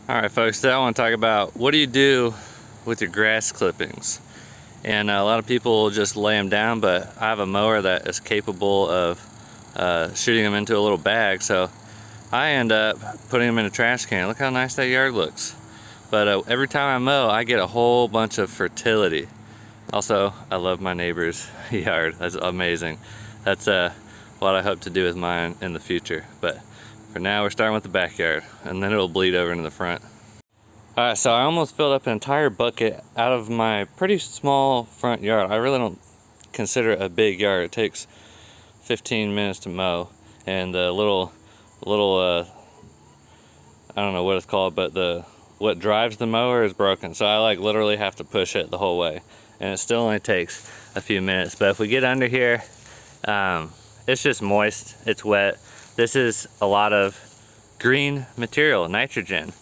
Alright folks, today I want to talk about what do you do with your grass clippings. And a lot of people just lay them down, but I have a mower that is capable of shooting them into a little bag, so I end up putting them in a trash can. Look how nice that yard looks. But every time I mow, I get a whole bunch of fertility. Also, I love my neighbor's yard. That's amazing. That's what I hope to do with mine in the future. But for now, we're starting with the backyard, and then it'll bleed over into the front. Alright, so I almost filled up an entire bucket out of my pretty small front yard. I really don't consider it a big yard. It takes 15 minutes to mow, and the little I don't know what it's called, but what drives the mower is broken. So I like literally have to push it the whole way, and it still only takes a few minutes. But if we get under here, it's just moist, it's wet. This is a lot of green material, nitrogen.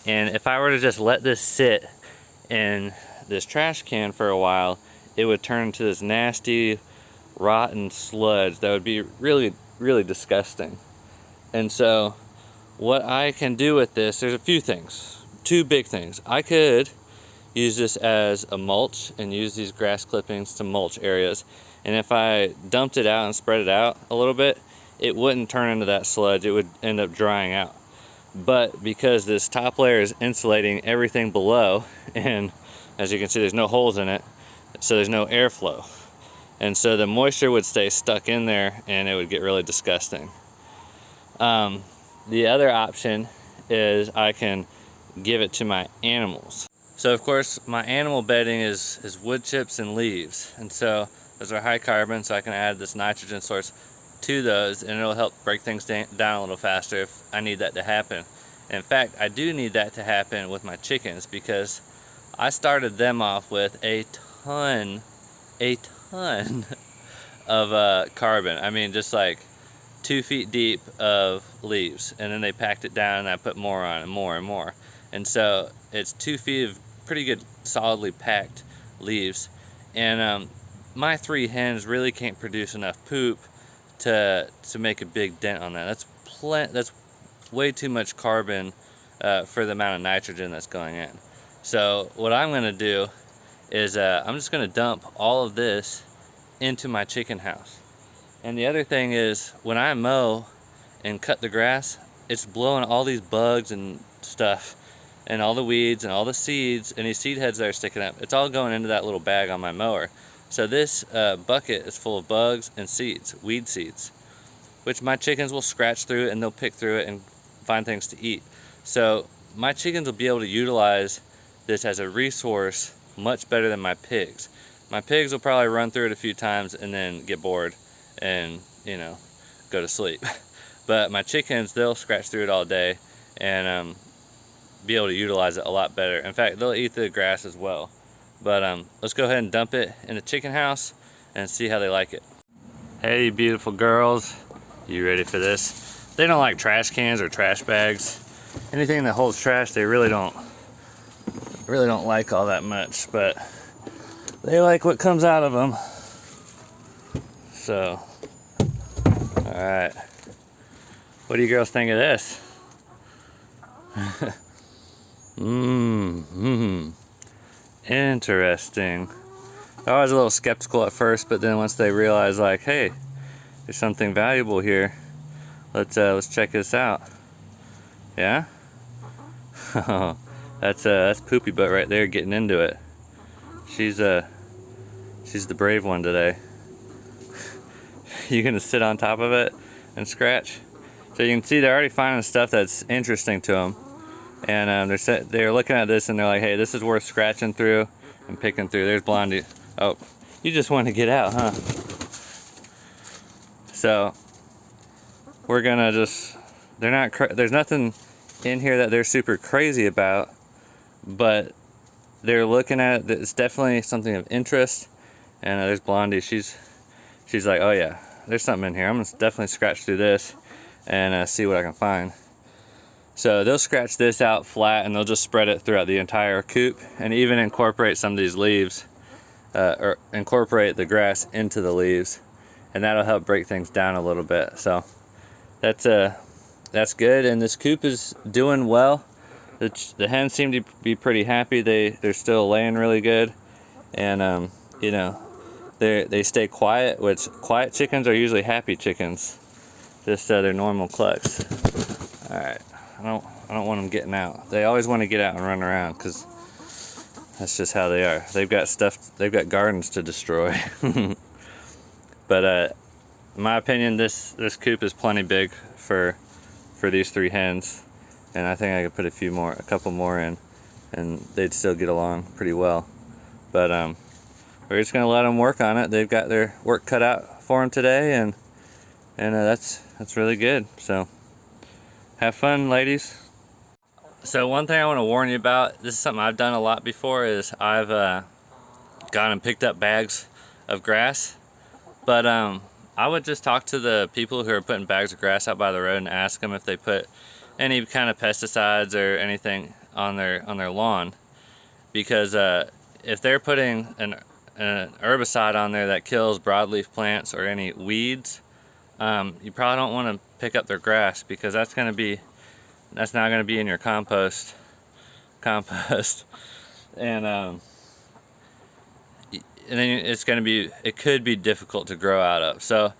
And if I were to just let this sit in this trash can for a while, it would turn into this nasty, rotten sludge that would be really, really disgusting. And so what I can do with this, there's a few things, two big things. I could use this as a mulch and use these grass clippings to mulch areas. And if I dumped it out and spread it out a little bit, it wouldn't turn into that sludge, it would end up drying out. But because this top layer is insulating everything below, and as you can see there's no holes in it, so there's no airflow. And so the moisture would stay stuck in there and it would get really disgusting. The other option is I can give it to my animals. So of course my animal bedding is wood chips and leaves, and so those are high carbon, so I can add this nitrogen source to those, and it'll help break things down a little faster if I need that to happen. In fact, I do need that to happen with my chickens, because I started them off with a ton of carbon. I mean, just like 2 feet deep of leaves, and then they packed it down and I put more on and more and more. And so it's 2 feet of pretty good solidly packed leaves, and my 3 hens really can't produce enough poop to make a big dent on that. That's way too much carbon for the amount of nitrogen that's going in. So what I'm going to do is I'm just going to dump all of this into my chicken house. And the other thing is, when I mow and cut the grass, it's blowing all these bugs and stuff, and all the weeds and all the seeds, any seed heads that are sticking up, it's all going into that little bag on my mower. So this bucket is full of bugs and seeds, weed seeds, which my chickens will scratch through and they'll pick through it and find things to eat. So my chickens will be able to utilize this as a resource much better than my pigs. My pigs will probably run through it a few times and then get bored and, you know, go to sleep. But my chickens, they'll scratch through it all day and be able to utilize it a lot better. In fact, they'll eat the grass as well. But let's go ahead and dump it in the chicken house and see how they like it. Hey, beautiful girls, you ready for this? They don't like trash cans or trash bags. Anything that holds trash, they really don't like all that much, but they like what comes out of them. So, all right, what do you girls think of this? Interesting. I was a little skeptical at first, but then once they realized, like, hey, there's something valuable here, let's check this out. Yeah. That's Poopy Butt right there getting into it. She's the brave one today. You gonna sit on top of it and scratch? So you can see they're already finding stuff that's interesting to them. And they're looking at this and they're like, hey, this is worth scratching through and picking through. There's Blondie. Oh, you just want to get out, huh? So we're gonna just, there's nothing in here that they're super crazy about, but they're looking at it. It's definitely something of interest. And there's Blondie. She's like, oh yeah, there's something in here. I'm gonna definitely scratch through this and see what I can find. So they'll scratch this out flat and they'll just spread it throughout the entire coop, and even incorporate some of these leaves, or incorporate the grass into the leaves, and that'll help break things down a little bit. So that's good, and this coop is doing well. The hens seem to be pretty happy. They're still laying really good, and you know, they stay quiet. Which quiet chickens are usually happy chickens. Just they're normal clucks. All right, I don't want them getting out. They always want to get out and run around because that's just how they are. They've got gardens to destroy. But in my opinion, this coop is plenty big for these 3 hens, and I think I could put a couple more in, and they'd still get along pretty well. But we're just gonna let them work on it. They've got their work cut out for them today, and that's really good. So have fun, ladies. So one thing I want to warn you about, this is something I've done a lot before, is I've gone and picked up bags of grass. But I would just talk to the people who are putting bags of grass out by the road and ask them if they put any kind of pesticides or anything on their lawn. Because if they're putting an herbicide on there that kills broadleaf plants or any weeds, you probably don't want to pick up their grass, because that's not going to be in your compost, and then it could be difficult to grow out of. So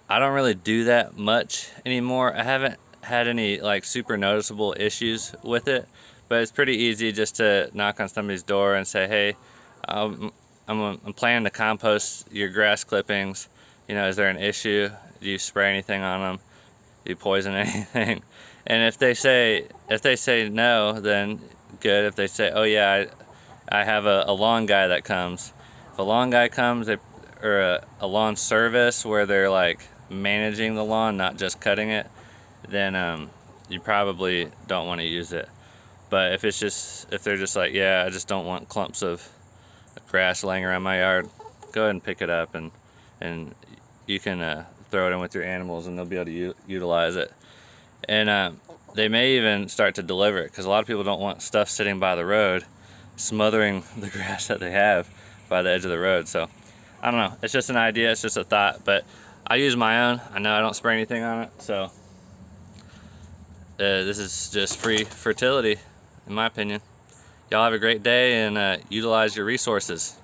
I don't really do that much anymore. I haven't had any like super noticeable issues with it, but it's pretty easy just to knock on somebody's door and say, hey, I'm planning to compost your grass clippings. You know, is there an issue? Do you spray anything on them? Do you poison anything? And if they say no, then good. If they say, oh yeah, I have a lawn guy that comes. If a lawn guy comes, or a lawn service where they're like managing the lawn, not just cutting it, then you probably don't want to use it. But if they're just like, yeah, I just don't want clumps of grass laying around my yard, go ahead and pick it up, and you can throw it in with your animals, and they'll be able to utilize it. And they may even start to deliver it, because a lot of people don't want stuff sitting by the road smothering the grass that they have by the edge of the road. So I don't know, it's just an idea, it's just a thought, but I use my own. I know I don't spray anything on it, so this is just free fertility, in my opinion. Y'all have a great day, and utilize your resources.